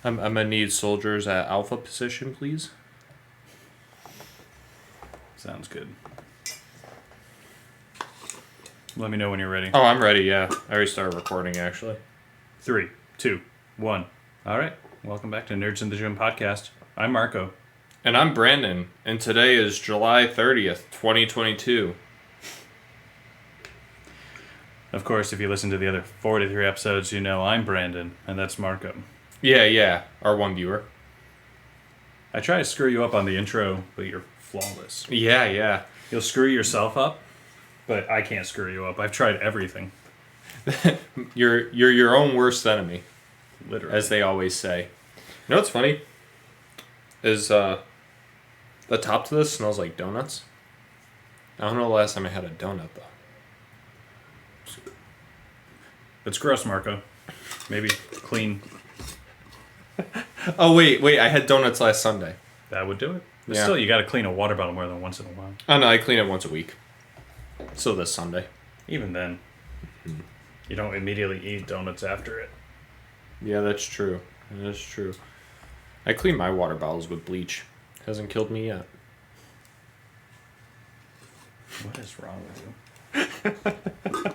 I'm gonna need soldiers at alpha position, please. Sounds good. Let me know when you're ready. Oh, I'm ready, yeah. I already started recording, actually. 3, 2, 1. All right. Welcome back to Nerds in the Gym podcast. I'm Marco. And I'm Brandon, and today is July 30th, 2022. Of course, if you listen to the other 43 episodes, you know I'm Brandon, and that's Marco. Yeah, our one viewer. I try to screw you up on the intro, but you're flawless. Yeah. You'll screw yourself up, but I can't screw you up. I've tried everything. You're your own worst enemy, Literally. as they always say. You know what's funny? Is the top to this smells like donuts. I don't know the last time I had a donut, though. It's gross, Marco. Maybe clean. Oh, wait, I had donuts last Sunday. That would do it. But Yeah. still, you got to clean a water bottle more than once in a while. Oh, no, I clean it once a week. So this Sunday. Even then, you don't immediately eat donuts after it. Yeah, that's true. That's true. I clean my water bottles with bleach. Hasn't killed me yet. What is wrong with you?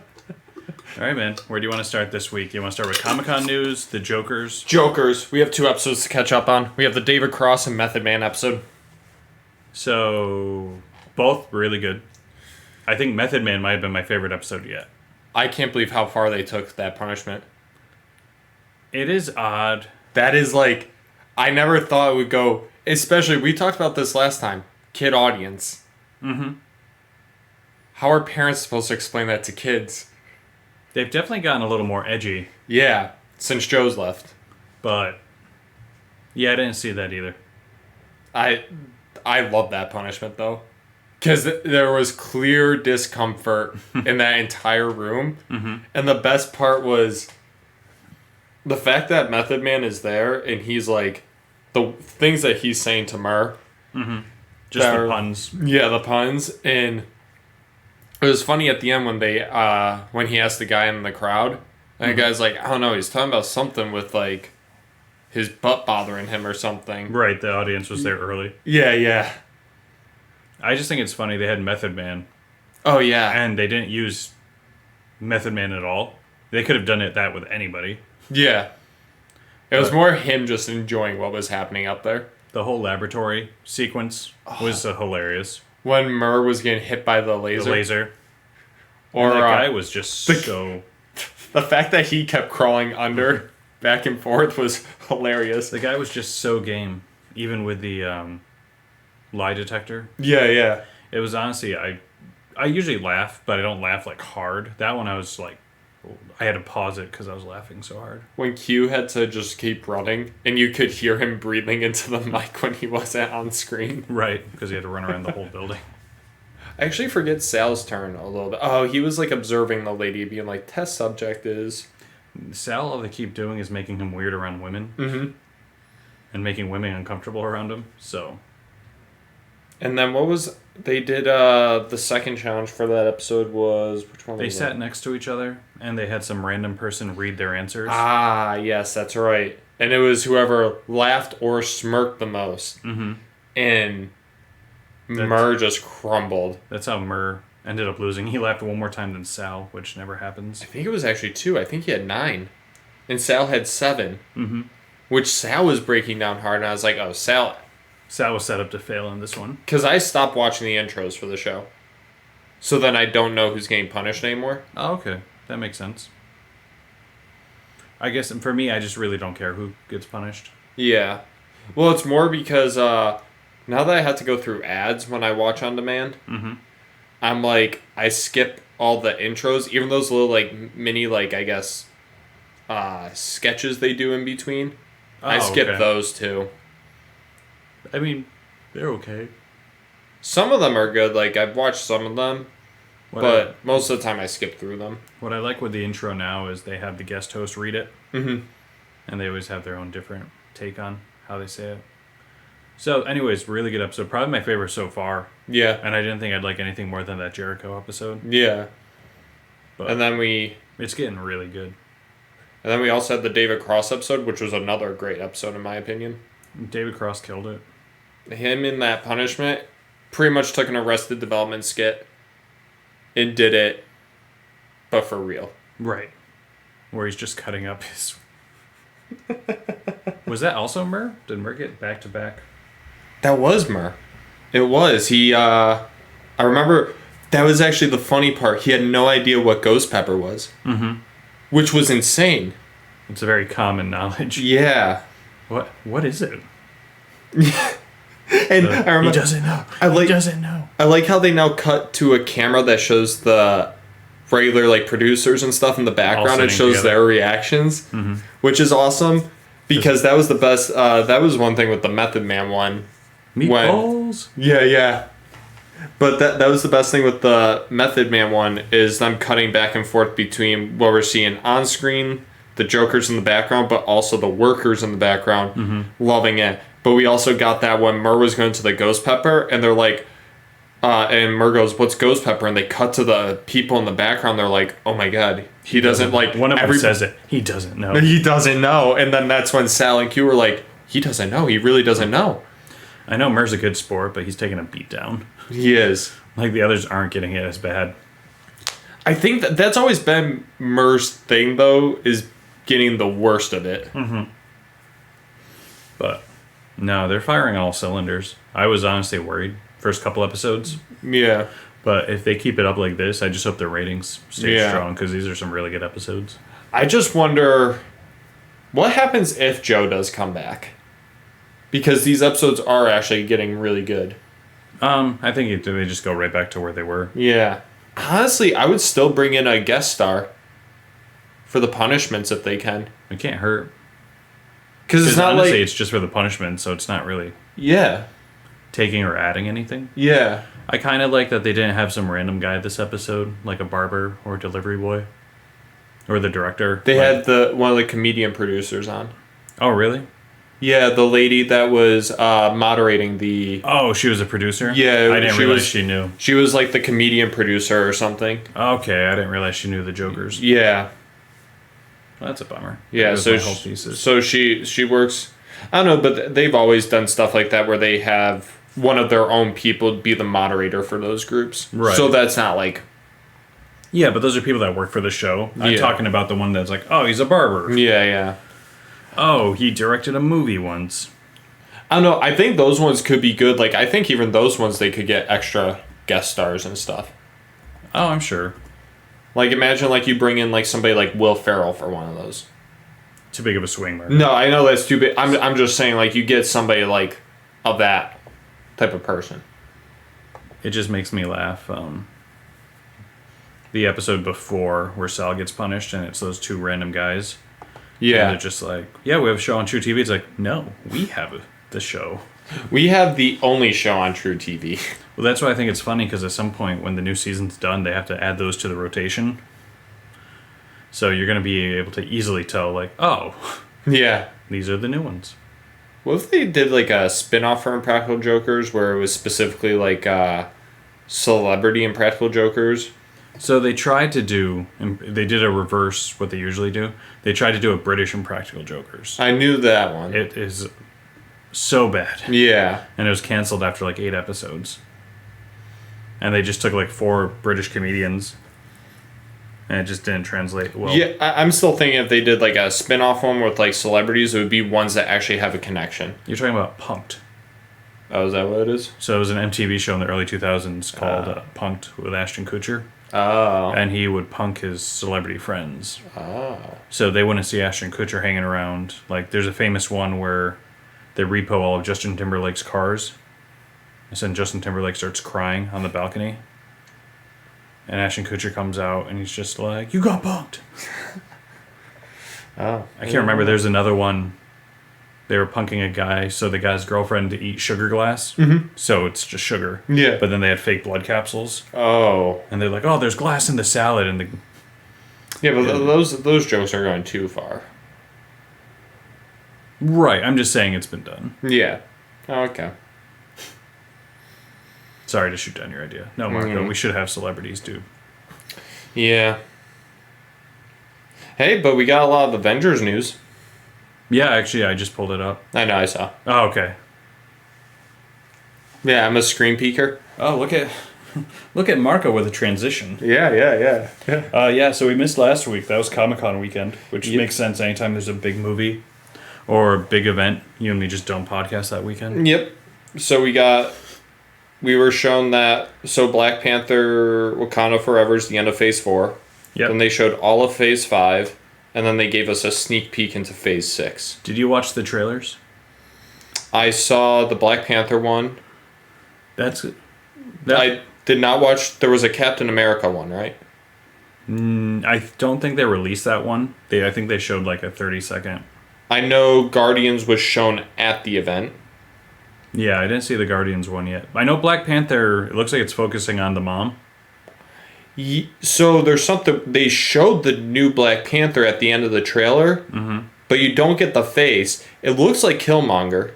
All right, man. Where do you want to start this week? You want to start with Comic-Con news, the Jokers? Jokers. We have 2 episodes to catch up on. We have the David Cross and Method Man episode. So, both really good. I think Method Man might have been my favorite episode yet. I can't believe how far they took that punishment. It is odd. That is like, I never thought it would go, especially, we talked about this last time, kid audience. Mm-hmm. How are parents supposed to explain that to kids? They've definitely gotten a little more edgy, Yeah, since Joe's left. but yeah, I didn't see that either. I love that punishment, though. Because there was clear discomfort in that entire room. Mm-hmm. And the best part was the fact that Method Man is there and he's like, the things that he's saying to Murr. Mm-hmm. Just the puns. Yeah, the puns. And it was funny at the end when they, when he asked the guy in the crowd. And the guy's like, I don't know, he's talking about something with like his butt bothering him or something. Right, the audience was there early. Yeah. I just think it's funny they had Method Man, Oh, yeah. and they didn't use Method Man at all. They could have done that with anybody. Yeah. It was But- more him just enjoying what was happening up there. The whole laboratory sequence was hilarious. When Murr was getting hit by the laser. The laser. Or That guy was just so... the fact that he kept crawling under back and forth was hilarious. The guy was just so game. Even with the lie detector. Yeah. It was honestly... I usually laugh, but I don't laugh like hard. That one I was like... I had to pause it because I was laughing so hard. When Q had to just keep running and you could hear him breathing into the mic when he wasn't on screen. Right, because he had to run around the whole building. I actually forget Sal's turn a little bit. Oh, he was like observing the lady being like, test subject is... Sal, all they keep doing is making him weird around women. Mm-hmm. And making women uncomfortable around him, so... And then what was... They did, the second challenge for that episode was... Which one They was sat it? next to each other, and they had some random person read their answers. Ah, yes, that's right. And it was whoever laughed or smirked the most. Mm-hmm. And Murr just crumbled. That's how Murr ended up losing. He laughed one more time than Sal, which never happens. I think it was actually 2. I think he had 9. And Sal had 7. Mm-hmm. Which Sal was breaking down hard. And I was like, oh, Sal... Sal was set up to fail in this one. Because I stopped watching the intros for the show. So then I don't know who's getting punished anymore. Oh, okay. That makes sense. I guess for me, I just really don't care who gets punished. Yeah. Well, it's more because now that I have to go through ads when I watch on demand, I'm like, I skip all the intros, even those little like mini, like, I guess, sketches they do in between. I skip those too. I mean, they're okay. Some of them are good. Like, I've watched some of them, but most of the time I skip through them. What I like with the intro now is they have the guest host read it. Mm-hmm. And they always have their own different take on how they say it. So, anyways, really good episode. Probably my favorite so far. Yeah. And I didn't think I'd like anything more than that Jericho episode. Yeah. But And then it's getting really good. And then we also had the David Cross episode, which was another great episode in my opinion. David Cross killed it. Him in that punishment pretty much took an Arrested Development skit and did it, but for real. Right. Where he's just cutting up his... Was that also Murr? Did Murr get back-to-back? That was Murr. It was. I remember that was actually the funny part. He had no idea what ghost pepper was. Mm-hmm. Which was insane. It's a very common knowledge. Yeah. What is it? And I remember, he doesn't know. He doesn't know. I like how they now cut to a camera that shows the regular like producers and stuff in the background and shows their reactions, which is awesome because that was the best. That was one thing with the Method Man one. Meatballs. Yeah. But that was the best thing with the Method Man one is them cutting back and forth between what we're seeing on screen, the jokers in the background, but also the workers in the background loving it. But we also got that when Murr was going to the ghost pepper and they're like, and Murr goes, "What's ghost pepper?" And they cut to the people in the background. They're like, "Oh my god, he doesn't like." One of them says it. He doesn't know. He doesn't know. And then that's when Sal and Q were like, "He doesn't know. He really doesn't know." I know Murr's a good sport, but he's taking a beat down. He is. Like the others aren't getting it as bad. I think that's always been Murr's thing, though, is getting the worst of it. Mm-hmm. But no, they're firing all cylinders. I was honestly worried first couple episodes. Yeah. But if they keep it up like this, I just hope their ratings stay strong because these are some really good episodes. I just wonder what happens if Joe does come back. Because these episodes are actually getting really good. I think they just go right back to where they were. Yeah. Honestly, I would still bring in a guest star for the punishments if they can. It can't hurt. Because it's not honestly, like... it's just for the punishment, so it's not really... Yeah. Taking or adding anything. Yeah. I kind of like that they didn't have some random guy this episode, like a barber or a delivery boy. Or the director. They had one of the comedian producers on. Oh, really? Yeah, the lady that was moderating the... Oh, she was a producer? Yeah. I didn't realize she knew. She was like the comedian producer or something. Okay, I didn't realize she knew the jokers. Yeah. Well, that's a bummer. Yeah, so she works... I don't know, but they've always done stuff like that where they have one of their own people be the moderator for those groups. Right. So that's not like... Yeah, but those are people that work for the show. I'm talking about the one that's like, oh, he's a barber. Yeah. Oh, he directed a movie once. I don't know. I think those ones could be good. Like, I think even those ones, they could get extra guest stars and stuff. Oh, I'm sure. Like, imagine, like, you bring in, like, somebody like Will Ferrell for one of those. Too big of a swing, Mark. No, I know that's too big. I'm just saying, like, you get somebody, like, of that type of person. It just makes me laugh. The episode before where Sal gets punished and it's those two random guys. Yeah. And they're just like, yeah, we have a show on True TV. It's like, no, we have the show. We have the only show on True TV. Well, that's why I think it's funny, because at some point when the new season's done, they have to add those to the rotation. So you're going to be able to easily tell, like, oh, yeah, these are the new ones. What if they did, like, a spin-off for Impractical Jokers where it was specifically, like, celebrity Impractical Jokers? So they tried to do, they did a reverse, what they usually do. They tried to do a British Impractical Jokers. I knew that one. It is so bad. Yeah. And it was canceled after like 8 episodes. And they just took like 4 British comedians. And it just didn't translate well. Yeah, I'm still thinking if they did like a spin-off one with like celebrities, it would be ones that actually have a connection. You're talking about Punk'd. Oh, is that what it is? So it was an MTV show in the early 2000s called Punk'd with Ashton Kutcher. Oh. And he would punk his celebrity friends. Oh. So they wouldn't see Ashton Kutcher hanging around. Like, there's a famous one where they repo all of Justin Timberlake's cars. And then Justin Timberlake starts crying on the balcony. And Ashton Kutcher comes out and he's just like, "You got punked." Oh. I can't remember. There's another one. They were punking a guy, so the guy's girlfriend to eat sugar glass. Mm-hmm. So it's just sugar. Yeah. But then they had fake blood capsules. Oh. And they're like, "Oh, there's glass in the salad." And Yeah, but those jokes are going too far. Right. I'm just saying it's been done. Yeah. Oh, okay. Sorry to shoot down your idea. No, Marco, we should have celebrities do. Yeah. Hey, but we got a lot of Avengers news. Yeah, actually, I just pulled it up. I know, I saw. Oh, okay. Yeah, I'm a screen peeker. Oh, look at Marco with a transition. Yeah. Yeah, so we missed last week. That was Comic-Con weekend, which makes sense anytime there's a big movie or a big event. You and me just don't podcast that weekend. Yep. So we were shown that, Black Panther Wakanda Forever is the end of Phase 4. Yep. Then they showed all of Phase 5, and then they gave us a sneak peek into Phase 6. Did you watch the trailers? I saw the Black Panther one. I did not watch. There was a Captain America one, right? I don't think they released that one. I think they showed like a 30-second. I know Guardians was shown at the event. Yeah, I didn't see the Guardians one yet. I know Black Panther, it looks like it's focusing on the mom. So there's something, they showed the new Black Panther at the end of the trailer, but you don't get the face. It looks like Killmonger.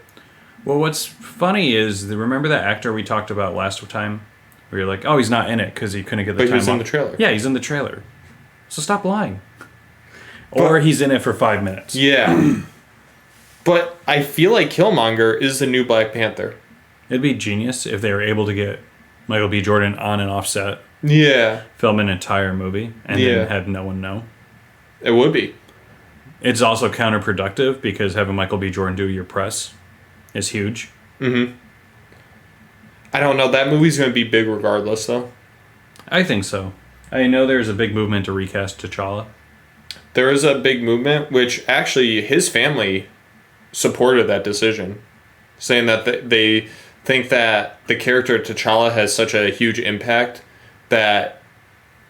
Well, what's funny is, remember that actor we talked about last time? Where you're like, oh, he's not in it because he couldn't get the time off. But he's in the trailer. Yeah, he's in the trailer. So stop lying. Or he's in it for 5 minutes. Yeah. But I feel like Killmonger is the new Black Panther. It'd be genius if they were able to get Michael B. Jordan on and off set. Yeah. Film an entire movie and then have no one know. It would be. It's also counterproductive because having Michael B. Jordan do your press is huge. Mm-hmm. I don't know. That movie's going to be big regardless, though. I think so. I know there's a big movement to recast T'Challa. There is a big movement, which actually his family supported that decision, saying that they think that the character T'Challa has such a huge impact that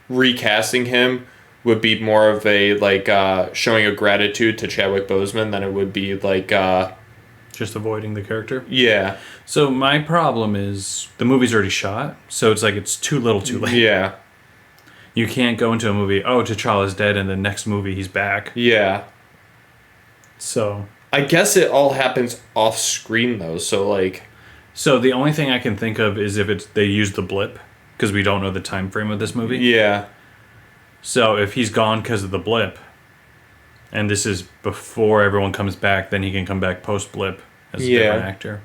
recasting him would be more of a showing a gratitude to Chadwick Boseman than it would be just avoiding the character. Yeah. So my problem is the movie's already shot, so it's like it's too little, too late. Yeah. You can't go into a movie, oh, T'Challa's dead, and the next movie he's back. Yeah. So I guess it all happens off screen though. So the only thing I can think of is if they use the blip, because we don't know the time frame of this movie. Yeah. So if he's gone because of the blip, and this is before everyone comes back, then he can come back post blip as a different actor.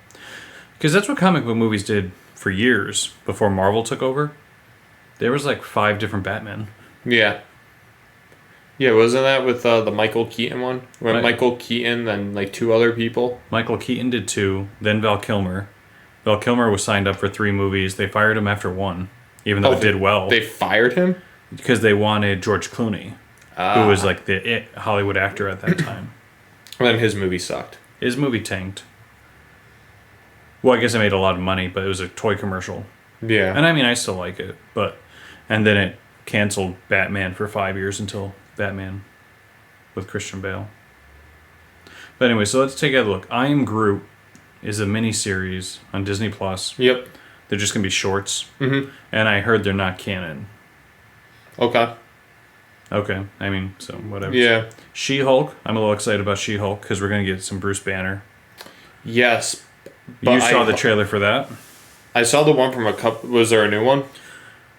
Because that's what comic book movies did for years before Marvel took over. There was 5 different Batman. Yeah. Yeah, wasn't that with the Michael Keaton one? When Michael Keaton and 2 other people? Michael Keaton did 2, then Val Kilmer. Val Kilmer was signed up for 3 movies. They fired him after 1, even though it did well. They fired him? Because they wanted George Clooney, who was the Hollywood actor at that time. And then his movie sucked. His movie tanked. Well, I guess it made a lot of money, but it was a toy commercial. Yeah. And I mean, I still like it, and then it canceled Batman for 5 years until Batman with Christian Bale. But anyway, so let's take a look. I Am Groot is a miniseries on Disney Plus. Yep. They're just gonna be shorts. Mm-hmm. And I heard they're not canon. Okay. I mean, so whatever. Yeah. She-Hulk. I'm a little excited about She-Hulk because we're gonna get some Bruce Banner. Yes. You saw the trailer for that? I saw the one from a couple. Was there a new one?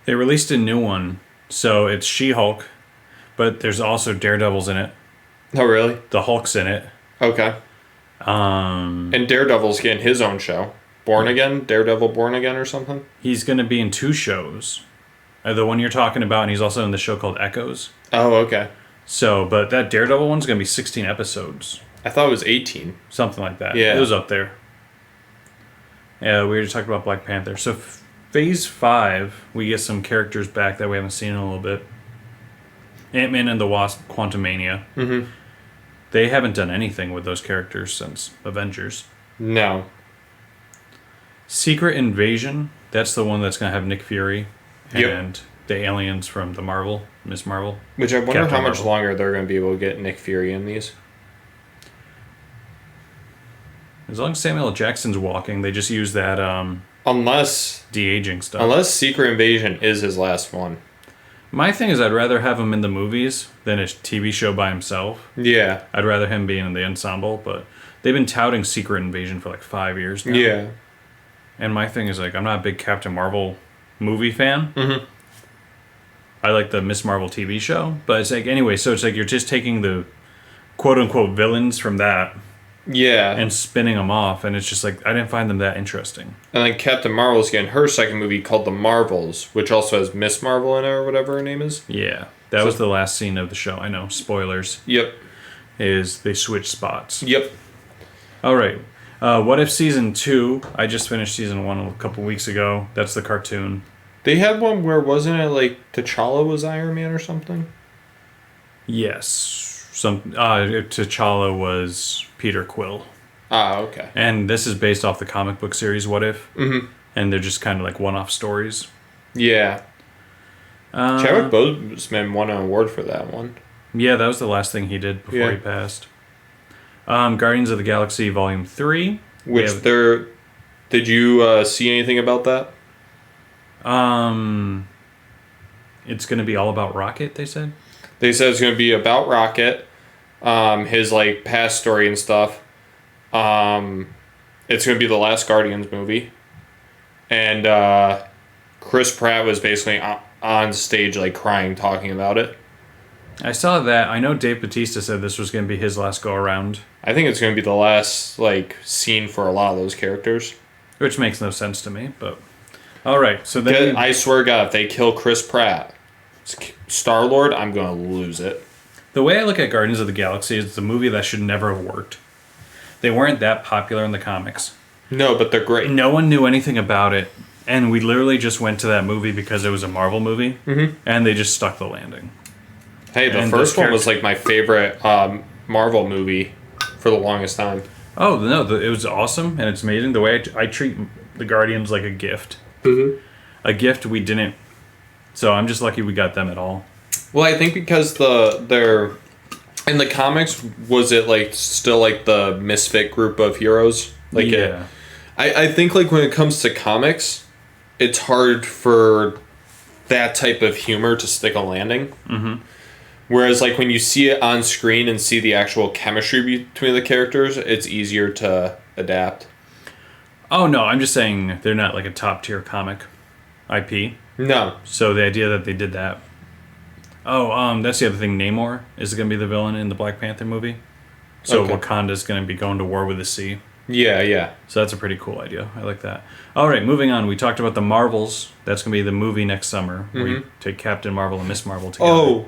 They released a new one. So it's She-Hulk, but there's also Daredevil's in it. Oh, really? The Hulk's in it. Okay. And Daredevil's getting his own show. Born Again? Daredevil Born Again or something? He's going to be in 2 shows. The one you're talking about, and he's also in the show called Echoes. Oh, okay. So, but that Daredevil one's going to be 16 episodes. I thought it was 18. Something like that. Yeah. It was up there. Yeah, we were just talking about Black Panther. So, Phase 5, we get some characters back that we haven't seen in a little bit. Ant-Man and the Wasp, Quantumania. Mm-hmm. They haven't done anything with those characters since Avengers. No. Secret Invasion, that's the one that's going to have Nick Fury Yep. and the aliens from the Marvel, Miss Marvel. Which I wonder Captain how much Marvel. longer they're going to be able to get Nick Fury in these. As long as Samuel L. Jackson's walking, they just use that Unless de-aging stuff. Secret Invasion is his last one. My thing is I'd rather have him in the movies than a TV show by himself. Yeah. I'd rather him be in the ensemble, but they've been touting Secret Invasion for 5 years now. Yeah. And my thing is I'm not a big Captain Marvel movie fan. Mm-hmm. I like the Miss Marvel TV show, but it's like anyway. So it's like you're just taking the quote unquote villains from that Yeah. and spinning them off, and it's just like I didn't find them that interesting. And then Captain Marvel's getting her second movie called The Marvels, which also has Miss Marvel in it or whatever her name is. Yeah, that was the last scene of the show. I know, spoilers. Yep. Is they switch spots. Yep. All right. What If Season 2? I just finished Season 1 a couple weeks ago. That's the cartoon. They had one where, wasn't it like T'Challa was Iron Man or something? Yes. T'Challa was Peter Quill. Ah, okay. And this is based off the comic book series What If? Mm-hmm. And they're just kind of like one-off stories. Yeah. Chadwick Boseman won an award for that one. Yeah, that was the last thing he did before he passed. Guardians of the Galaxy Volume 3. Which they're... Did you see anything about that? It's going to be all about Rocket, they said? They said it's going to be about Rocket, his like past story and stuff. It's going to be the last Guardians movie. And Chris Pratt was basically on stage like crying, talking about it. I saw that. I know Dave Bautista said this was going to be his last go-around. I think it's going to be the last like scene for a lot of those characters. Which makes no sense to me, but... Alright, so then... I swear to God, if they kill Chris Pratt, Star-Lord, I'm going to lose it. The way I look at Guardians of the Galaxy is it's a movie that should never have worked. They weren't that popular in the comics. No, but they're great. No one knew anything about it, and we literally just went to that movie because it was a Marvel movie, and they just stuck the landing. Hey, the first one was like my favorite Marvel movie for the longest time. Oh, no, it was awesome, and it's amazing. The way I treat the Guardians like a gift. Mm-hmm. A gift we didn't... So I'm just lucky we got them at all. Well, I think because they're... In the comics, was it like still like the misfit group of heroes? Like yeah. I think like when it comes to comics, it's hard for that type of humor to stick a landing. Mm-hmm. Whereas like when you see it on screen and see the actual chemistry between the characters, it's easier to adapt. Oh, no, I'm just saying they're not like a top-tier comic IP. No. So the idea that they did that... Oh, that's the other thing. Namor is going to be the villain in the Black Panther movie. So Wakanda's going to be going to war with the sea. Yeah, yeah. So that's a pretty cool idea. I like that. All right, moving on. We talked about the Marvels. That's going to be the movie next summer. Where you take Captain Marvel and Miss Marvel together. Oh,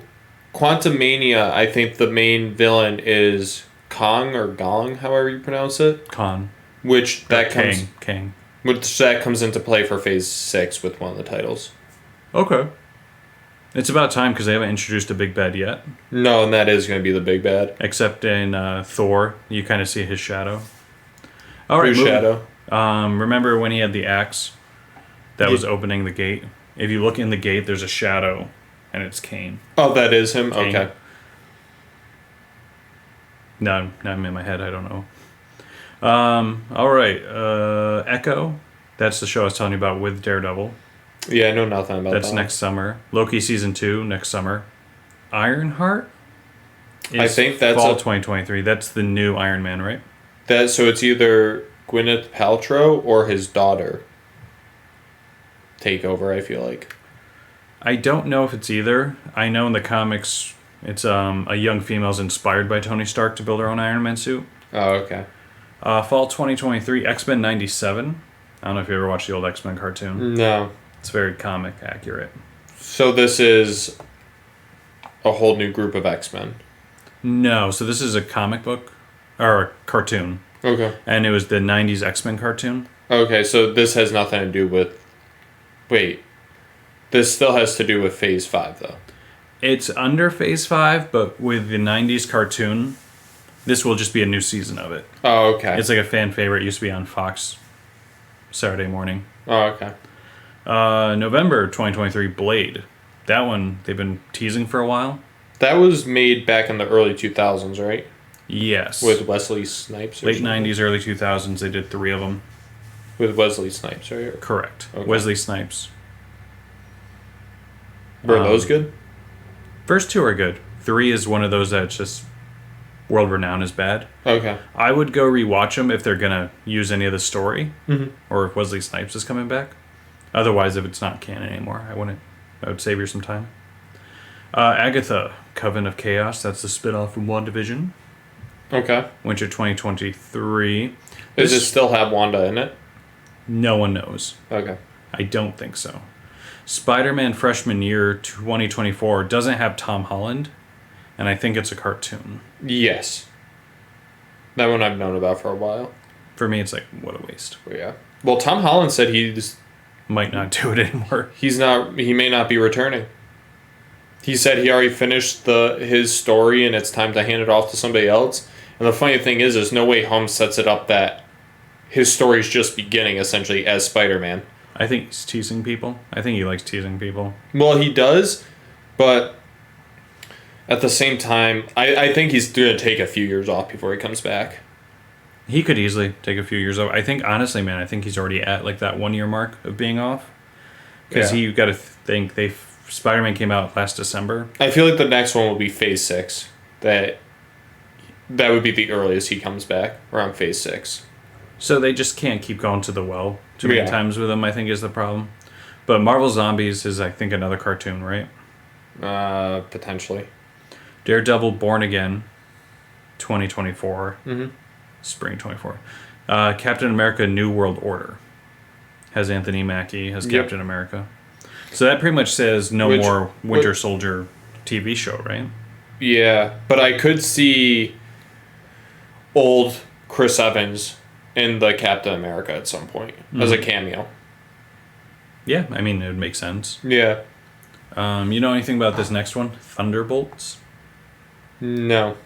Quantumania, I think the main villain is Kong or Gong, however you pronounce it. Kong. Which that comes... Kang. Which that comes into play for Phase 6 with one of the titles. Okay. It's about time because they haven't introduced a big bad yet. No, and that is going to be the big bad. Except in Thor, you kind of see his shadow. All right, shadow. Remember when he had the axe that was opening the gate? If you look in the gate, there's a shadow, and it's Kane. Oh, that is him? Kane. Okay. No, I'm in my head. I don't know. All right. Echo. That's the show I was telling you about with Daredevil. Yeah, I know nothing about that. That's next summer. Loki Season 2 next summer. Ironheart? I think that's fall 2023. That's the new Iron Man, right? So it's either Gwyneth Paltrow or his daughter take over, I feel like. I don't know if it's either. I know in the comics it's a young female's inspired by Tony Stark to build her own Iron Man suit. Oh, okay. Fall 2023, X-Men 97. I don't know if you ever watched the old X-Men cartoon. No. It's very comic accurate. So this is a whole new group of X-Men. No, so this is a comic book or a cartoon. Okay. And it was the 90s X-Men cartoon. Okay, so this has nothing to do with... Wait. This still has to do with Phase 5, though. It's under Phase 5, but with the 90s cartoon, this will just be a new season of it. Oh, okay. It's like a fan favorite. It used to be on Fox Saturday morning. Oh, okay. November 2023, Blade. That one, they've been teasing for a while. That was made back in the early 2000s, right? Yes. With Wesley Snipes? Late 90s, early 2000s, they did 3 of them. With Wesley Snipes, right? Correct. Okay. Wesley Snipes. Were those good? First 2 are good. 3 is one of those that's just world renowned is bad. Okay. I would go rewatch them if they're going to use any of the story. Mm-hmm. Or if Wesley Snipes is coming back. Otherwise, if it's not canon anymore, I would save you some time. Agatha, Coven of Chaos. That's the spin-off from WandaVision. Okay. Winter 2023. Does it still have Wanda in it? No one knows. Okay. I don't think so. Spider-Man Freshman Year 2024 doesn't have Tom Holland, and I think it's a cartoon. Yes. That one I've known about for a while. For me, it's like, what a waste. But yeah. Well, Tom Holland said Might not do it anymore. he may not be returning. He said he already finished his story and it's time to hand it off to somebody else. And the funny thing is No Way Home sets it up that his story's just beginning, essentially, as Spider-Man. I think he's teasing people. I think he likes teasing people. Well, he does, but at the same time, I think he's going to take a few years off before he comes back. He could easily take a few years off. I think, honestly, man, I think he's already at like that 1 year mark of being off. Because you got to think Spider-Man came out last December. I feel like the next one will be Phase 6. That would be the earliest he comes back, around Phase 6. So they just can't keep going to the well too many times with him, I think, is the problem. But Marvel Zombies is, I think, another cartoon, right? Potentially. Daredevil Born Again, 2024. Mm-hmm. Spring 24. Captain America New World Order has Anthony Mackie as Captain America. So that pretty much says more Winter Soldier TV show, right? Yeah, but I could see old Chris Evans in the Captain America at some point as a cameo. Yeah, I mean, it would make sense. Yeah. You know anything about this next one? Thunderbolts? No.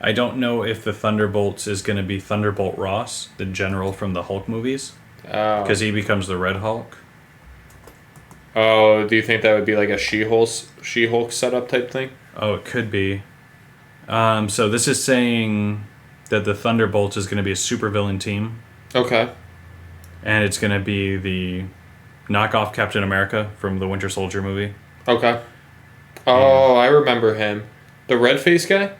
I don't know if the Thunderbolts is going to be Thunderbolt Ross, the general from the Hulk movies, because he becomes the Red Hulk. Oh, do you think that would be like a She-Hulk setup type thing? Oh, it could be. So this is saying that the Thunderbolts is going to be a supervillain team. Okay. And it's going to be the knockoff Captain America from the Winter Soldier movie. Okay. Oh, I remember him. The red face guy?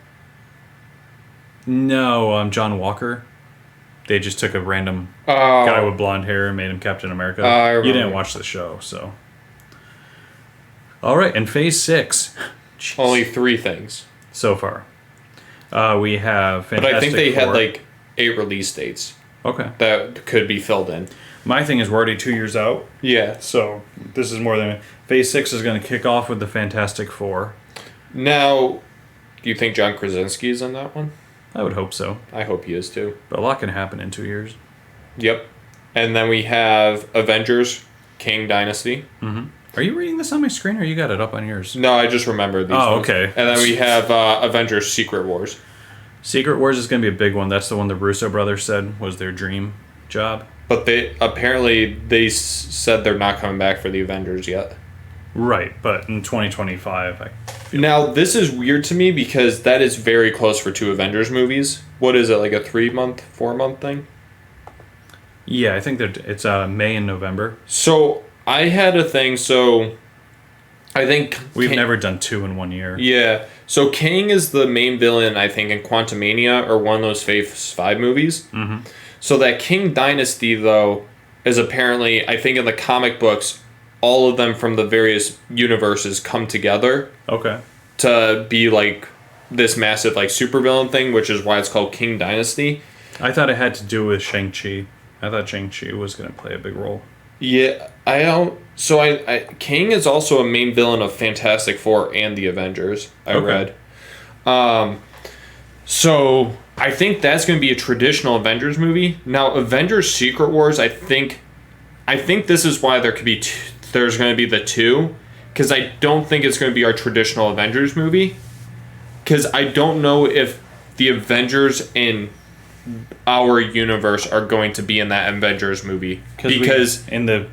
No, John Walker. They just took a random guy with blonde hair and made him Captain America. I remember. You didn't watch the show, so. All right, in Phase 6. Jeez. Only 3 things. So far. We have Fantastic But I think they Four. had like 8 release dates. Okay. That could be filled in. My thing is we're already 2 years out. Yeah. So this is more than... Phase 6 is going to kick off with the Fantastic Four. Now, do you think John Krasinski is in that one? I would hope so. I hope he is too. But a lot can happen in 2 years. Yep. And then we have Avengers, King Dynasty. Mm-hmm. Are you reading this on my screen or you got it up on yours? No, I just remembered these ones. Okay. And then we have Avengers Secret Wars. Secret Wars is going to be a big one. That's the one the Russo brothers said was their dream job. But they said they're not coming back for the Avengers yet. Right, but in 2025... Now, this is weird to me because that is very close for 2 Avengers movies. What is it, like a 3-month, 4-month thing? Yeah, I think it's May and November. So, I had a thing, so I think... We've never done 2 in 1 year. Yeah. So, Kang is the main villain, I think, in Quantumania or one of those Phase 5 movies. Mm-hmm. So, that King Dynasty, though, is apparently, I think in the comic books, all of them from the various universes come together. Okay. To be like this massive like supervillain thing, which is why it's called King Dynasty. I thought it had to do with Shang-Chi. I thought Shang-Chi was going to play a big role. Yeah, I don't... So, King is also a main villain of Fantastic Four and the Avengers, I read. So, I think that's going to be a traditional Avengers movie. Now, Avengers Secret Wars, I think this is why there's going to be the 2, because I don't think it's going to be our traditional Avengers movie, because I don't know if the Avengers in our universe are going to be in that Avengers movie, because in the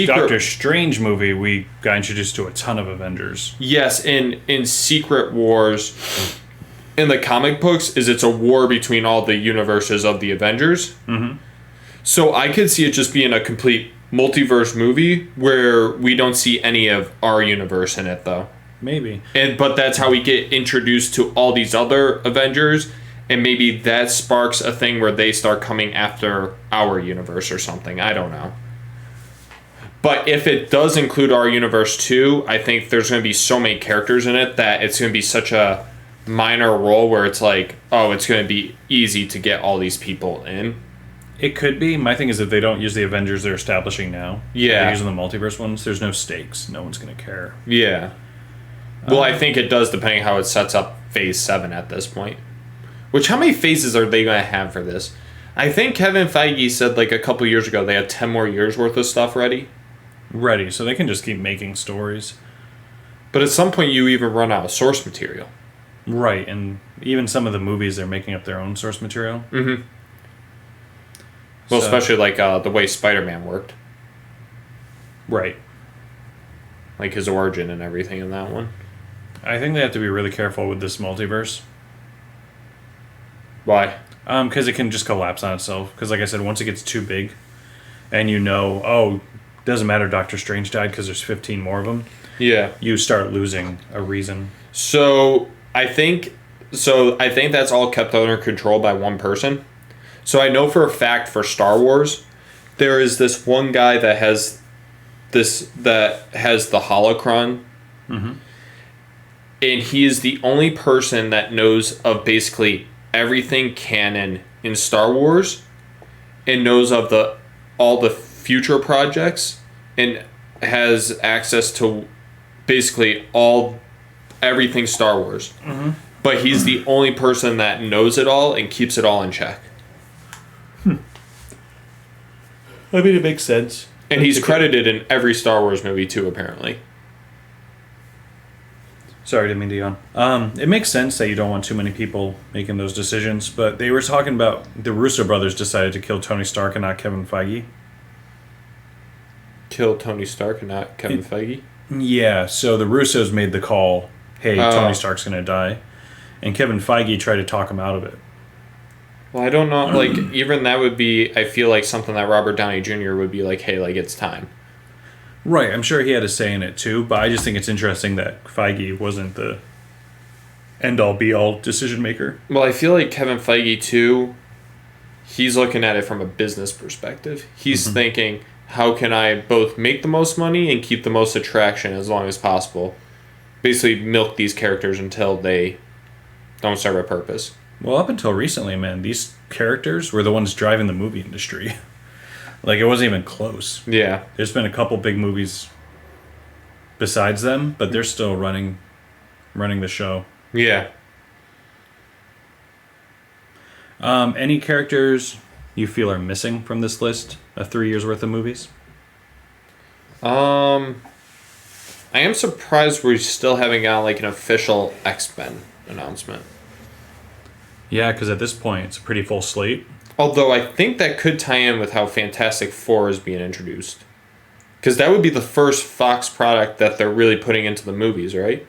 Doctor Strange movie we got introduced to a ton of Avengers. Yes, in Secret Wars in the comic books it's a war between all the universes of the Avengers. Mm-hmm. So I could see it just being a complete multiverse movie where we don't see any of our universe in it, though. Maybe. But that's how we get introduced to all these other Avengers, and maybe that sparks a thing where they start coming after our universe or something. I don't know. But if it does include our universe too, I think there's going to be so many characters in it that it's going to be such a minor role where it's like, oh, it's going to be easy to get all these people in. It could be. My thing is if they don't use the Avengers they're establishing now. Yeah. They're using the multiverse ones. There's no stakes. No one's going to care. Yeah. Well, I think it does depending how it sets up Phase 7 at this point. Which, how many phases are they going to have for this? I think Kevin Feige said like a couple years ago they had 10 more years worth of stuff ready. Ready, so they can just keep making stories. But at some point you even run out of source material. Right, and even some of the movies they're making up their own source material. Mm-hmm. Well, especially like the way Spider-Man worked. Right. Like his origin and everything in that one. I think they have to be really careful with this multiverse. Why? Because it can just collapse on itself. Because like I said, once it gets too big, and doesn't matter Doctor Strange died because there's 15 more of them. Yeah. You start losing a reason. So I think that's all kept under control by one person. So I know for a fact for Star Wars, there is this one guy that has the holocron. Mm-hmm. And he is the only person that knows of basically everything canon in Star Wars and knows of all the future projects and has access to basically everything Star Wars. Mm-hmm. But he's the only person that knows it all and keeps it all in check. I mean, it makes sense. And he's credited in every Star Wars movie too, apparently. Sorry, didn't mean to yawn. It makes sense that you don't want too many people making those decisions, but they were talking about the Russo brothers decided to kill Tony Stark and not Kevin Feige. Kill Tony Stark and not Kevin Feige? Yeah, so the Russos made the call, hey, Tony Stark's going to die, and Kevin Feige tried to talk him out of it. Well, I don't know. Like, even that would be, I feel like something that Robert Downey Jr. would be like, hey, like, it's time. Right, I'm sure he had a say in it too, but I just think it's interesting that Feige wasn't the end-all, be-all decision maker. Well, I feel like Kevin Feige, too, he's looking at it from a business perspective. He's thinking, how can I both make the most money and keep the most attraction as long as possible? Basically, milk these characters until they don't serve a purpose. Well, up until recently, man, these characters were the ones driving the movie industry. Like, it wasn't even close. Yeah. There's been a couple big movies besides them, but they're still running the show. Yeah. Any characters you feel are missing from this list of 3 years worth of movies? I am surprised we still haven't got like an official X-Men announcement. Yeah, because at this point, it's a pretty full slate. Although I think that could tie in with how Fantastic Four is being introduced. Because that would be the first Fox product that they're really putting into the movies, right?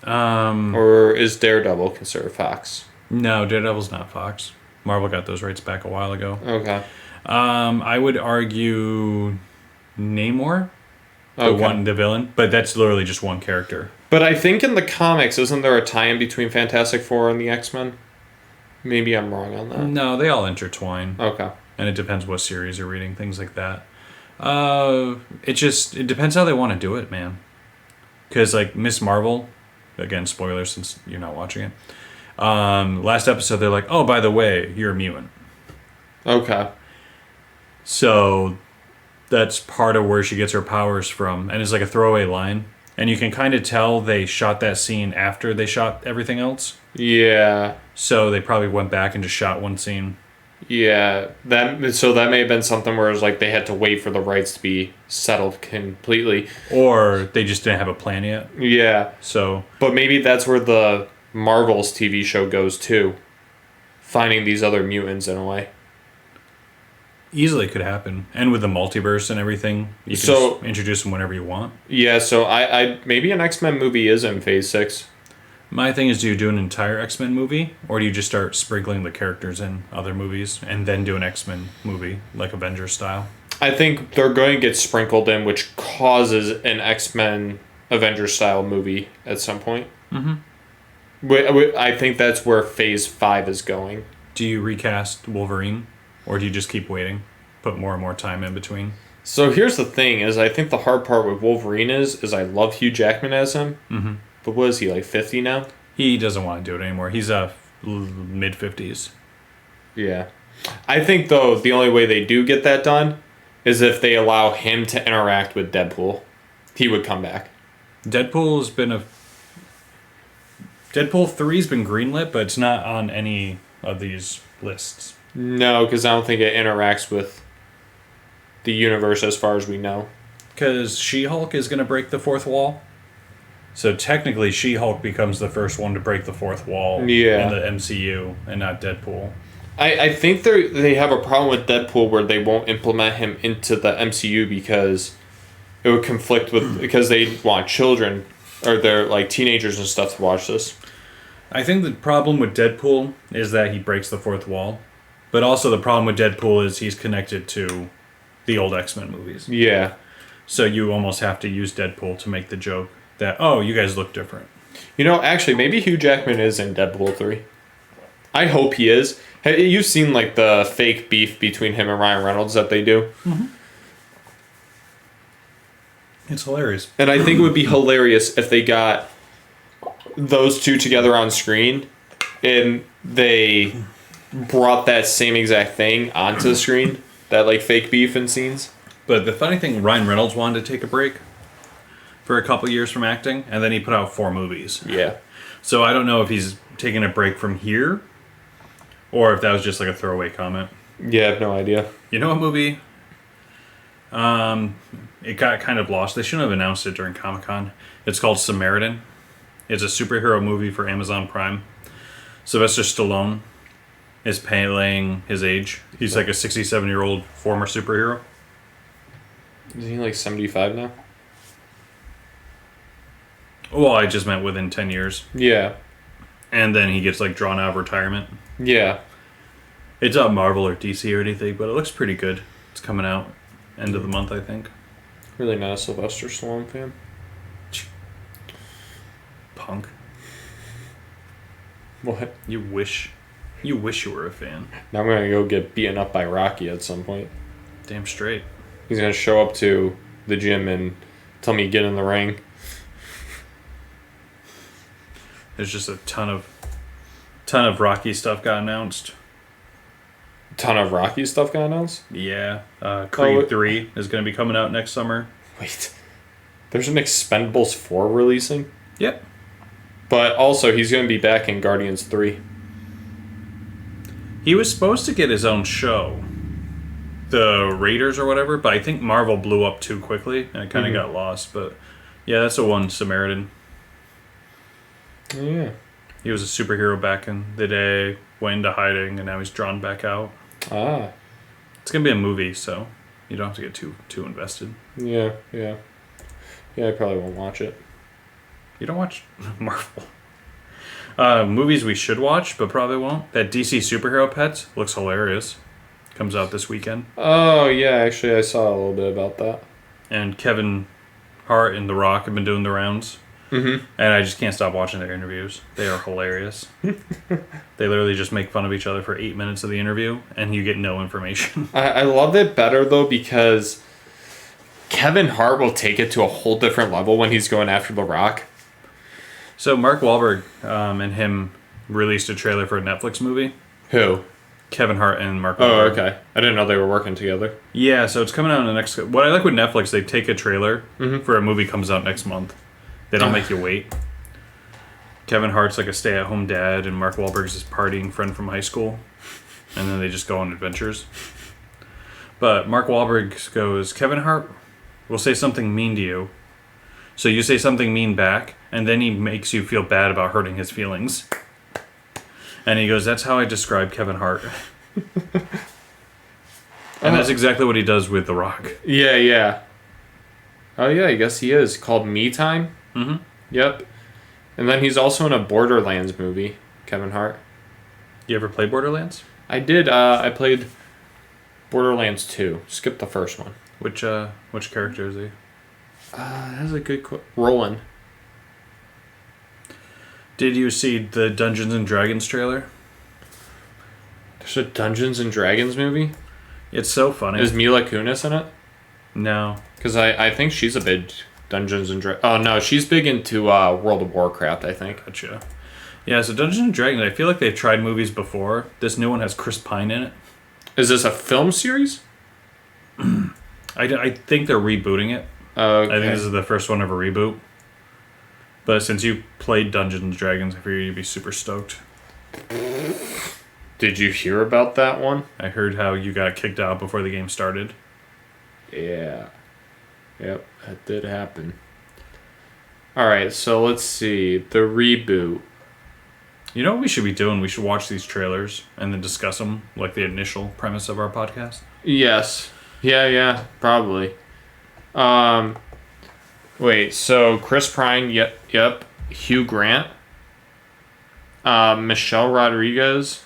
Or is Daredevil considered Fox? No, Daredevil's not Fox. Marvel got those rights back a while ago. Okay. I would argue Namor, the villain, but that's literally just one character. But I think in the comics, isn't there a tie-in between Fantastic Four and the X-Men? Maybe I'm wrong on that. No, they all intertwine. Okay. And it depends what series you're reading, things like that. It depends how they want to do it, man. Because, like, Miss Marvel, again, spoilers since you're not watching it. Last episode, they're like, oh, by the way, you're a mutant. Okay. So that's part of where she gets her powers from. And it's like a throwaway line. And you can kind of tell they shot that scene after they shot everything else. Yeah. So they probably went back and just shot one scene. Yeah. That may have been something where it was like they had to wait for the rights to be settled completely. Or they just didn't have a plan yet. Yeah. So. But maybe that's where the Marvel's TV show goes too. Finding these other mutants in a way. Easily could happen. And with the multiverse and everything, you can just introduce them whenever you want. Yeah, so I maybe an X-Men movie is in Phase 6. My thing is, do you do an entire X-Men movie? Or do you just start sprinkling the characters in other movies and then do an X-Men movie, like Avengers style? I think they're going to get sprinkled in, which causes an X-Men Avengers style movie at some point. Mm-hmm. I think that's where Phase 5 is going. Do you recast Wolverine? Or do you just keep waiting? Put more and more time in between? So here's the thing: is I think the hard part with Wolverine is I love Hugh Jackman as him, but what is he like 50 now? He doesn't want to do it anymore. He's mid-50s. Yeah, I think though the only way they do get that done is if they allow him to interact with Deadpool. He would come back. Deadpool 3's been greenlit, but it's not on any of these lists. No, because I don't think it interacts with the universe as far as we know. Because She-Hulk is going to break the fourth wall. So technically, She-Hulk becomes the first one to break the fourth wall in the MCU, and not Deadpool. I think they have a problem with Deadpool where they won't implement him into the MCU because it would conflict with because they want children or they're like teenagers and stuff to watch this. I think the problem with Deadpool is that he breaks the fourth wall, but also the problem with Deadpool is he's connected to the old X-Men movies. Yeah. So you almost have to use Deadpool to make the joke that, oh, you guys look different. You know, actually, maybe Hugh Jackman is in Deadpool 3. I hope he is. Hey, you've seen like the fake beef between him and Ryan Reynolds that they do. Mm-hmm. It's hilarious. And I think it would be hilarious if they got those two together on screen and they brought that same exact thing onto the screen. That like fake beef and scenes. But the funny thing, Ryan Reynolds wanted to take a break for a couple years from acting, and then he put out 4 movies. Yeah. So I don't know if he's taking a break from here, or if that was just like a throwaway comment. Yeah, I have no idea. You know what movie? It got kind of lost. They shouldn't have announced it during Comic-Con. It's called Samaritan. It's a superhero movie for Amazon Prime. Sylvester Stallone is playing his age. He's like a 67-year-old former superhero. Is he like 75 now? Well, I just meant within 10 years. Yeah. And then he gets like drawn out of retirement. Yeah. It's not Marvel or DC or anything, but it looks pretty good. It's coming out end of the month, I think. Really not a Sylvester Stallone fan. Punk. What? You wish you were a fan. Now I'm gonna go get beaten up by Rocky at some point. Damn straight. He's gonna show up to the gym and tell me to get in the ring. There's just a ton of Rocky stuff got announced. Ton of Rocky stuff got announced? Yeah. Creed 3 is going to be coming out next summer. Wait. There's an Expendables 4 releasing? Yep. But also, he's going to be back in Guardians 3. He was supposed to get his own show. The Raiders or whatever, but I think Marvel blew up too quickly, and it kind of got lost. But yeah, that's the one, Samaritan. Yeah. He was a superhero back in the day, went into hiding, and now he's drawn back out. Ah. It's going to be a movie, so you don't have to get too invested. Yeah. Yeah, I probably won't watch it. You don't watch Marvel. Movies we should watch, but probably won't. That DC Superhero Pets looks hilarious. Comes out this weekend. Oh, yeah, actually, I saw a little bit about that. And Kevin Hart and The Rock have been doing the rounds. Mm-hmm. And I just can't stop watching their interviews. They are hilarious. They literally just make fun of each other for 8 minutes of the interview, and you get no information. I love it better, though, because Kevin Hart will take it to a whole different level when he's going after The Rock. So Mark Wahlberg and him released a trailer for a Netflix movie. Who? Kevin Hart and Mark Oh, Wahlberg. okay. I didn't know they were working together. Yeah, so it's coming out in the next... What I like with Netflix, they take a trailer for a movie comes out next month. They don't make you wait. Kevin Hart's like a stay-at-home dad, and Mark Wahlberg's his partying friend from high school. And then they just go on adventures. But Mark Wahlberg goes, Kevin Hart will say something mean to you. So you say something mean back, and then he makes you feel bad about hurting his feelings. And he goes, that's how I describe Kevin Hart. And that's exactly what he does with The Rock. Yeah. Oh, yeah, I guess he is. Called Me Time? Mm-hmm. Yep. And then he's also in a Borderlands movie, Kevin Hart. You ever play Borderlands? I did. I played Borderlands 2. Skipped the first one. Which character is he? That's a good Roland. Did you see the Dungeons and Dragons trailer? There's a Dungeons and Dragons movie? It's so funny. Is Mila Kunis in it? No. Because I think she's a big Dungeons and Dragons. Oh, no, she's big into World of Warcraft, I think. Gotcha. Yeah, so Dungeons and Dragons, I feel like they've tried movies before. This new one has Chris Pine in it. Is this a film series? I think they're rebooting it. Okay. I think this is the first one of a reboot. But since you played Dungeons and Dragons, I figured you'd be super stoked. Did you hear about that one? I heard how you got kicked out before the game started. Yeah. Yep, that did happen. Alright, so let's see. The reboot. You know what we should be doing? We should watch these trailers and then discuss them, like the initial premise of our podcast. Yes. Yeah, probably. Wait, so Chris Pine, yep. Hugh Grant. Michelle Rodriguez.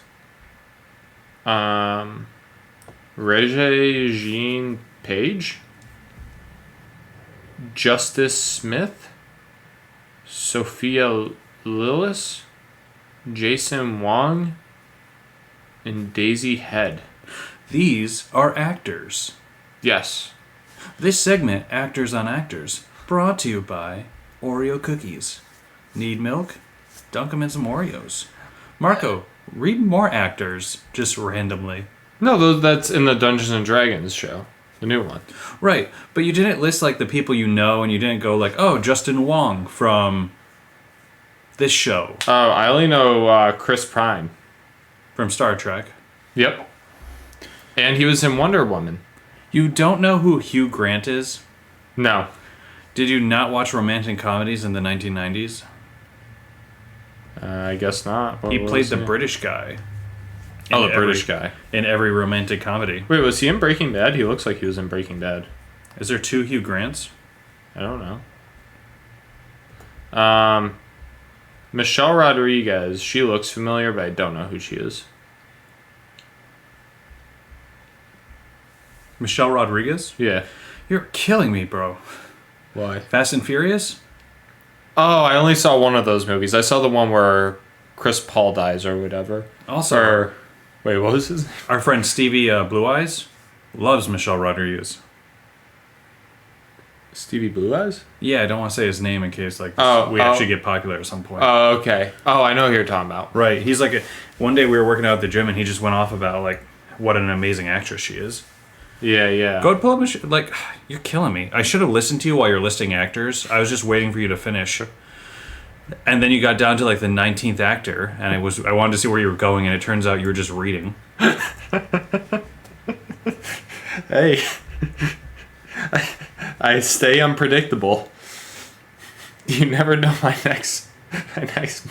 Regé-Jean Page. Justice Smith. Sophia Lillis. Jason Wong. And Daisy Head. These are actors. Yes. This segment, Actors on Actors, brought to you by Oreo Cookies. Need milk? Dunk them in some Oreos. Marco, read more actors, just randomly. No, that's in the Dungeons and Dragons show. The new one. Right, but you didn't list like the people you know, and you didn't go like, oh, Justin Wong from this show. Oh, I only know Chris Pine. From Star Trek. Yep. And he was in Wonder Woman. You don't know who Hugh Grant is? No. Did you not watch romantic comedies in the 1990s? I guess not. He played the British guy. Oh, the British guy. In every romantic comedy. Wait, was he in Breaking Bad? He looks like he was in Breaking Bad. Is there two Hugh Grants? I don't know. Michelle Rodriguez. She looks familiar, but I don't know who she is. Michelle Rodriguez? Yeah. You're killing me, bro. Why? Fast and Furious? Oh, I only saw one of those movies. I saw the one where Chris Paul dies or whatever. Also, wait, what was his name? Our friend Stevie Blue Eyes loves Michelle Rodriguez. Stevie Blue Eyes? Yeah, I don't want to say his name in case we actually get popular at some point. Oh, okay. Oh, I know who you're talking about. Right. He's like one day we were working out at the gym and he just went off about like what an amazing actress she is. Yeah. Go ahead, pull up like you're killing me. I should have listened to you while you're listing actors. I was just waiting for you to finish. And then you got down to like the 19th actor and I wanted to see where you were going and it turns out you were just reading. Hey. I stay unpredictable. You never know my next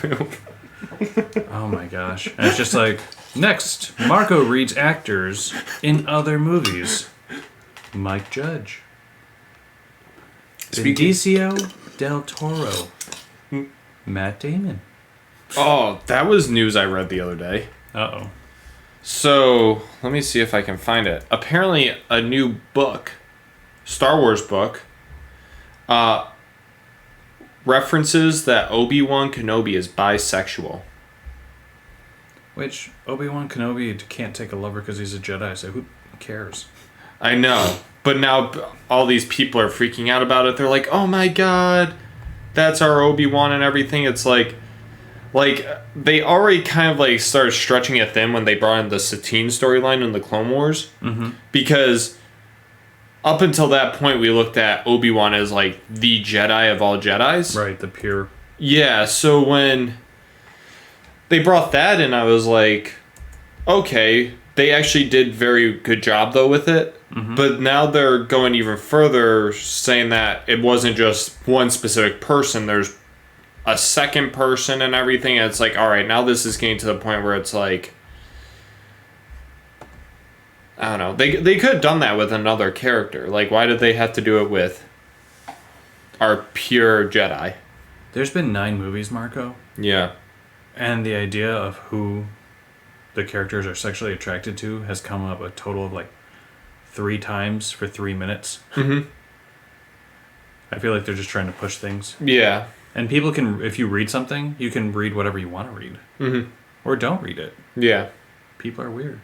move. Oh my gosh. And it's just like, next, Marco reads actors in other movies. Mike Judge. Benicio del Toro. Matt Damon. Oh, that was news I read the other day. Uh-oh. So, let me see if I can find it. Apparently, a new book, Star Wars book, references that Obi-Wan Kenobi is bisexual. Which, Obi-Wan Kenobi can't take a lover because he's a Jedi, so who cares? I know, but now all these people are freaking out about it. They're like, oh my god, that's our Obi-Wan and everything. It's like they already kind of like started stretching it thin when they brought in the Satine storyline in the Clone Wars. Mm-hmm. Because up until that point, we looked at Obi-Wan as like the Jedi of all Jedis. Right, the pure. Yeah, so when they brought that in, I was like, okay, they actually did very good job though with it. Mm-hmm. But now they're going even further, saying that it wasn't just one specific person. There's a second person and everything. And it's like, all right, now this is getting to the point where it's like, I don't know. They could have done that with another character. Like, why did they have to do it with our pure Jedi? There's been 9 movies, Marco. Yeah. And the idea of who the characters are sexually attracted to has come up a total of like 3 times for 3 minutes. Mm-hmm. I feel like they're just trying to push things. Yeah. And people can, if you read something, you can read whatever you want to read. Mm-hmm. Or don't read it. Yeah. People are weird.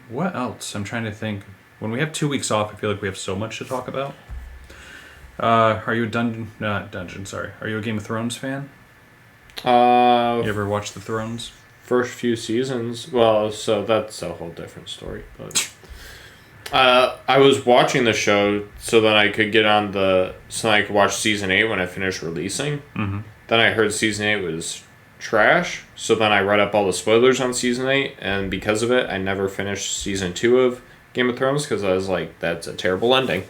What what else? I'm trying to think. When we have 2 weeks off, I feel like we have so much to talk about. Are you a Are you a Game of Thrones fan? You ever watch The Thrones? First few seasons. Well, so that's a whole different story. But I was watching the show so that I could I could watch season 8 when it finished releasing. Mm-hmm. Then I heard season 8 was trash. So then I read up all the spoilers on season 8, and because of it, I never finished season 2 of Game of Thrones because I was like, that's a terrible ending.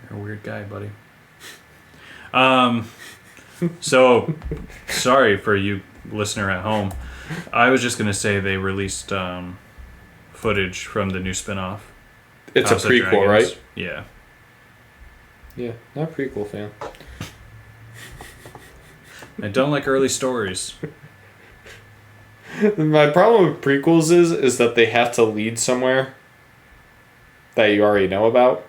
You're a weird guy, buddy. So, sorry for you listener at home. I was just going to say they released footage from the new spin-off. It's House a prequel, right? Yeah. Yeah, not a prequel fan. I don't like early stories. My problem with prequels is that they have to lead somewhere that you already know about.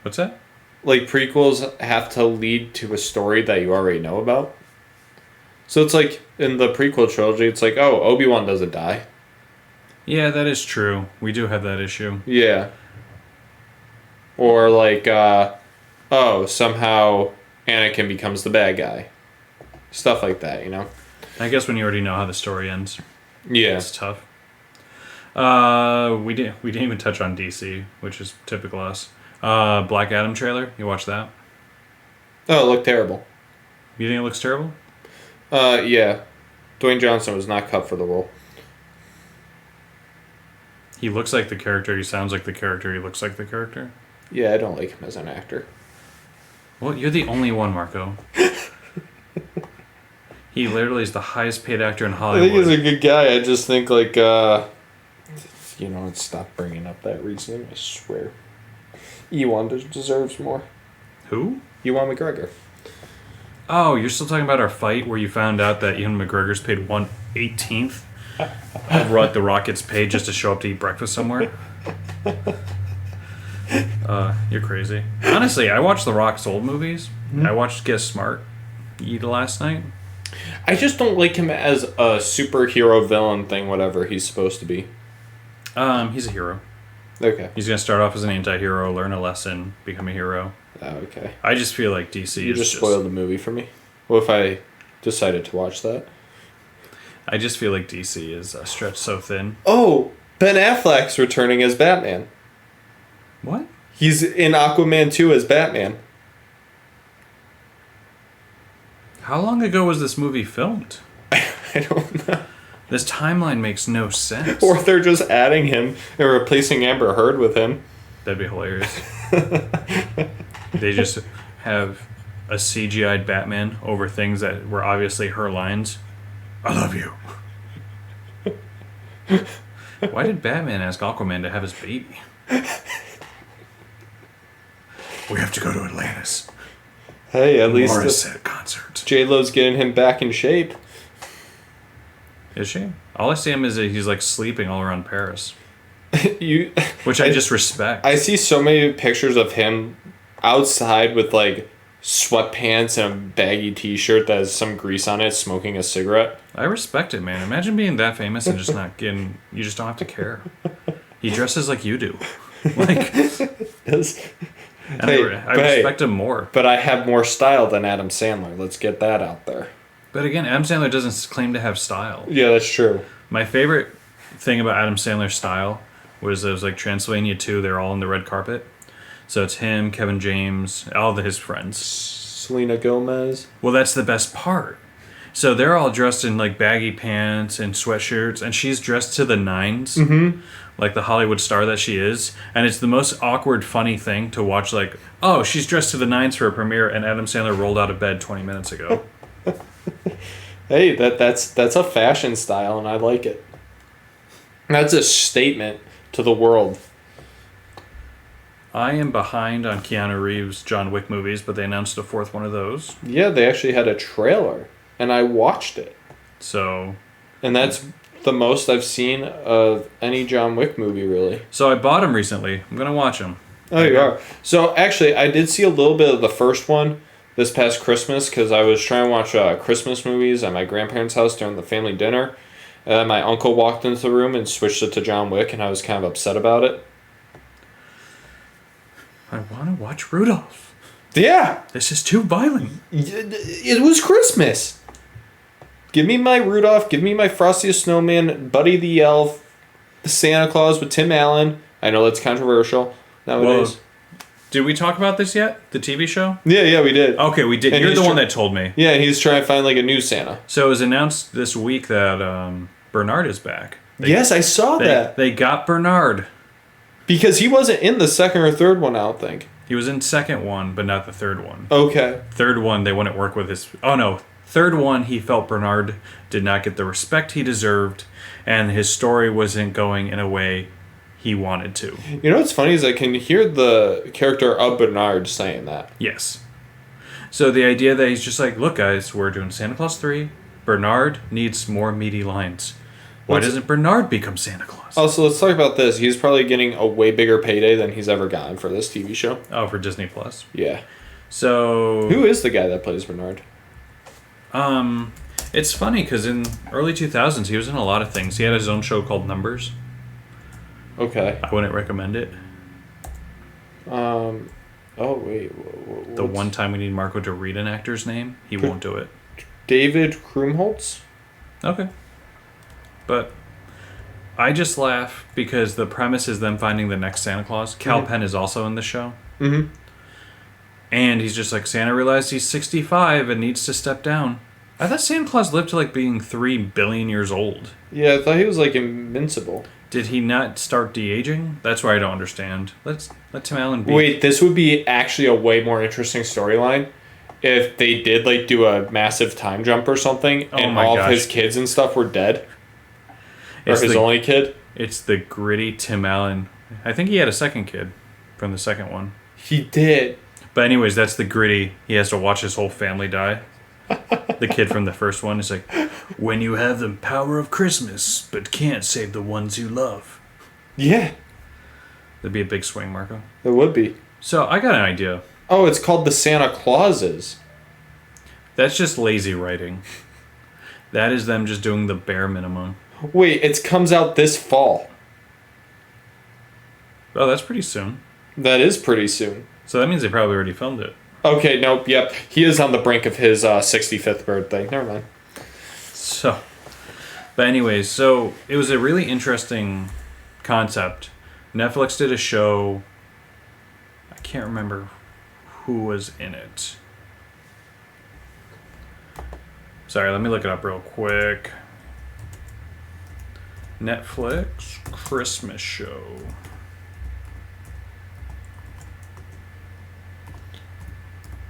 What's that? Like, prequels have to lead to a story that you already know about. So it's like, in the prequel trilogy, it's like, oh, Obi-Wan doesn't die. Yeah, that is true. We do have that issue. Yeah. Or like, somehow Anakin becomes the bad guy. Stuff like that, you know? I guess when you already know how the story ends. Yeah. It's tough. We didn't even touch on DC, which is typical us. Black Adam trailer. You watched that? Oh, it looked terrible. You think it looks terrible? Yeah. Dwayne Johnson was not cut for the role. He looks like the character. He sounds like the character. He looks like the character. Yeah, I don't like him as an actor. Well, you're the only one, Marco. He literally is the highest paid actor in Hollywood. I think he's a good guy. I just think, like, stop bringing up that reasoning, I swear. Ewan deserves more. Who? Ewan McGregor. Oh, you're still talking about our fight where you found out that Ewan McGregor's paid 1/18th of what The Rock gets paid just to show up to eat breakfast somewhere? You're crazy. Honestly, I watched The Rock's old movies. Mm-hmm. I watched Get Smart Eat last night. I just don't like him as a superhero villain thing, whatever he's supposed to be. He's a hero. Okay. He's going to start off as an anti-hero, learn a lesson, become a hero. Oh, okay. I just feel like DC You just spoiled the movie for me. What if I decided to watch that? I just feel like DC is stretched so thin. Oh, Ben Affleck's returning as Batman. What? He's in Aquaman 2 as Batman. How long ago was this movie filmed? I don't know. This timeline makes no sense. Or they're just adding him and replacing Amber Heard with him. That'd be hilarious. They just have a CGI'd Batman over things that were obviously her lines. I love you. Why did Batman ask Aquaman to have his baby? We have to go to Atlantis. Hey, at least Morissette concert. J-Lo's getting him back in shape. Is she? All I see him is that he's like sleeping all around Paris. Which I just respect. I see so many pictures of him outside with like sweatpants and a baggy t-shirt that has some grease on it, smoking a cigarette. I respect it, man. Imagine being that famous and just not getting... You just don't have to care. He dresses like you do. Like... I respect him more. But I have more style than Adam Sandler. Let's get that out there. But again, Adam Sandler doesn't claim to have style. Yeah, that's true. My favorite thing about Adam Sandler's style was like Transylvania 2. They're all on the red carpet. So it's him, Kevin James, all his friends. Selena Gomez. Well, that's the best part. So they're all dressed in like baggy pants and sweatshirts, and she's dressed to the nines, like the Hollywood star that she is. And it's the most awkward, funny thing to watch. Like, oh, she's dressed to the nines for a premiere, and Adam Sandler rolled out of bed 20 minutes ago. Hey, that's a fashion style, and I like it. That's a statement to the world. I am behind on Keanu Reeves' John Wick movies, but they announced a fourth one of those. Yeah, they actually had a trailer, and I watched it. So... And that's the most I've seen of any John Wick movie, really. So I bought them recently. I'm going to watch them. Oh, you are? So, actually, I did see a little bit of the first one this past Christmas, because I was trying to watch Christmas movies at my grandparents' house during the family dinner, My uncle walked into the room and switched it to John Wick, and I was kind of upset about it. I want to watch Rudolph. Yeah. This is too violent. It was Christmas. Give me my Rudolph. Give me my Frosty the Snowman, Buddy the Elf, the Santa Claus with Tim Allen. I know that's controversial nowadays. Well, did we talk about this yet? The TV show? Yeah, we did. Okay, we did. And You're the one that told me. Yeah, and he's trying to find like a new Santa. So it was announced this week that Bernard is back. Yes, I saw that. They got Bernard. Because he wasn't in the second or third one, I don't think. He was in second one, but not the third one. Okay. Third one, they wouldn't work with his... Oh, no. Third one, he felt Bernard did not get the respect he deserved, and his story wasn't going in a way he wanted to. You know what's funny is I can hear the character of Bernard saying that. Yes. So the idea that he's just like, look, guys, we're doing Santa Claus 3. Bernard needs more meaty lines. Why doesn't Bernard become Santa Claus? Also, let's talk about this. He's probably getting a way bigger payday than he's ever gotten for this TV show. Oh, for Disney Plus. Yeah. So who is the guy that plays Bernard? It's funny because in early 2000s he was in a lot of things. He had his own show called Numbers. Okay. I wouldn't recommend it. Oh wait. The one time we need Marco to read an actor's name, he won't do it. David Krumholtz? Okay. But I just laugh because the premise is them finding the next Santa Claus. Cal Penn is also in the show. Mm-hmm. And he's just like, Santa realized he's 65 and needs to step down. I thought Santa Claus lived to like being 3 billion years old. Yeah, I thought he was like invincible. Did he not start de-aging? That's where I don't understand. Let Tim Allen be. Wait, this would be actually a way more interesting storyline if they did like do a massive time jump or something, and all of his kids and stuff were dead. Or his only kid. It's the gritty Tim Allen. I think he had a second kid from the second one. He did. But anyways, that's the gritty. He has to watch his whole family die. The kid from the first one is like, when you have the power of Christmas, but can't save the ones you love. Yeah. That'd be a big swing, Marco. It would be. So I got an idea. Oh, it's called the Santa Clauses. That's just lazy writing. That is them just doing the bare minimum. Wait, it comes out this fall. Oh, that's pretty soon. That is pretty soon. So that means they probably already filmed it. Okay, nope, yep. He is on the brink of his 65th birthday. Never mind. So, but anyways, so it was a really interesting concept. Netflix did a show. I can't remember who was in it. Sorry, let me look it up real quick. Netflix Christmas show.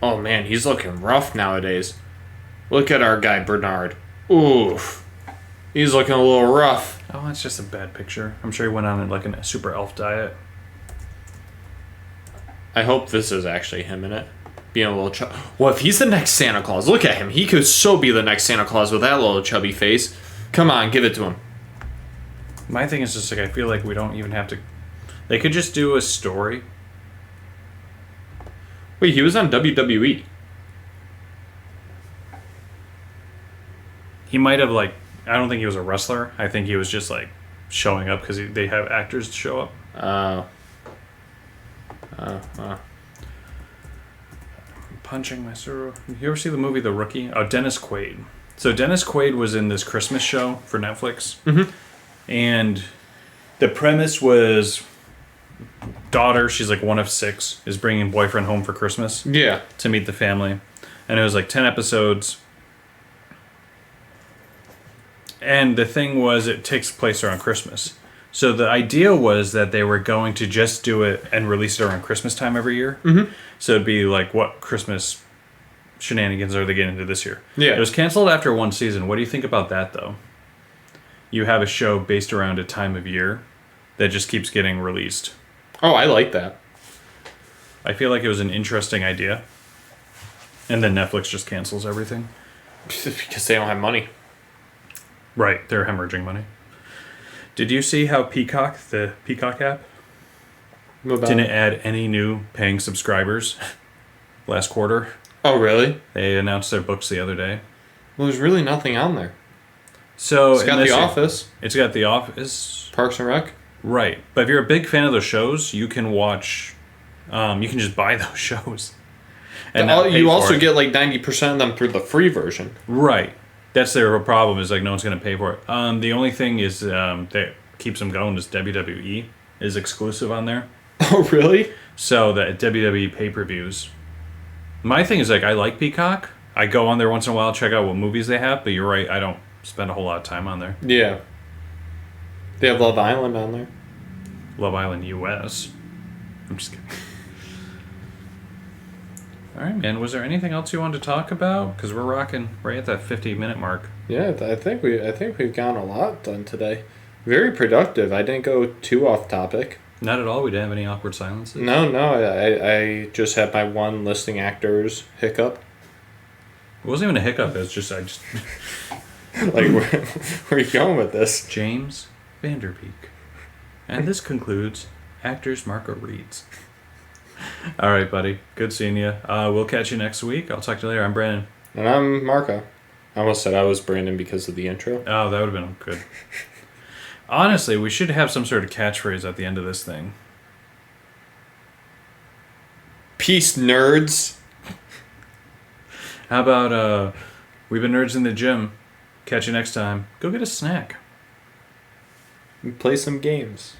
Oh man, he's looking rough nowadays. Look at our guy Bernard. Oof. He's looking a little rough. Oh, that's just a bad picture. I'm sure he went on like a super elf diet. I hope this is actually him in it. Being a little well, if he's the next Santa Claus, look at him. He could so be the next Santa Claus with that little chubby face. Come on, give it to him. My thing is just like, I feel like we don't even have to... They could just do a story. Wait, he was on WWE. He might have like... I don't think he was a wrestler. I think he was just like showing up because they have actors to show up. Punching my sorrow. You ever see the movie The Rookie? Oh, Dennis Quaid. So Dennis Quaid was in this Christmas show for Netflix. Mm-hmm. And the premise was daughter, she's like one of 6, is bringing boyfriend home for Christmas. Yeah. To meet the family. And it was like 10 episodes. And the thing was, it takes place around Christmas. So the idea was that they were going to just do it and release it around Christmas time every year. Mm-hmm. So it'd be like, what Christmas shenanigans are they getting into this year? Yeah. It was canceled after 1 season. What do you think about that, though? You have a show based around a time of year that just keeps getting released. Oh, I like that. I feel like it was an interesting idea. And then Netflix just cancels everything. Because they don't have money. Right, they're hemorrhaging money. Did you see how Peacock, the Peacock app, didn't add any new paying subscribers last quarter? Oh, really? They announced their books the other day. Well, there's really nothing on there. So It's got The Office. It's got The Office. Parks and Rec. Right. But if you're a big fan of those shows, you can watch... you can just buy those shows. And You also get like 90% of them through the free version. Right. That's their problem, is like no one's going to pay for it. The only thing is that keeps them going is WWE is exclusive on there. Oh, really? So the WWE pay-per-views. My thing is like I like Peacock. I go on there once in a while, check out what movies they have, but you're right, I don't spend a whole lot of time on there. Yeah. They have Love Island on there. Love Island US. I'm just kidding. All right, man. Was there anything else you wanted to talk about? Because we're rocking right at that 50-minute mark. Yeah, I think we've gotten a lot done today. Very productive. I didn't go too off topic. Not at all. We didn't have any awkward silences. No. I just had my one listing actors hiccup. It wasn't even a hiccup. It was just I just Like where are you going with this? James Vanderbeek. And this concludes Actors Marco Reads. All right, buddy. Good seeing you. We'll catch you next week. I'll talk to you later. I'm Brandon. And I'm Marco. I almost said I was Brandon because of the intro. Oh, that would have been good. Honestly, we should have some sort of catchphrase at the end of this thing. Peace, nerds. How about, we've been nerds in the gym. Catch you next time. Go get a snack. Play some games.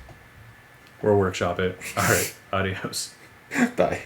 Or workshop it. All right. Adios. Bye.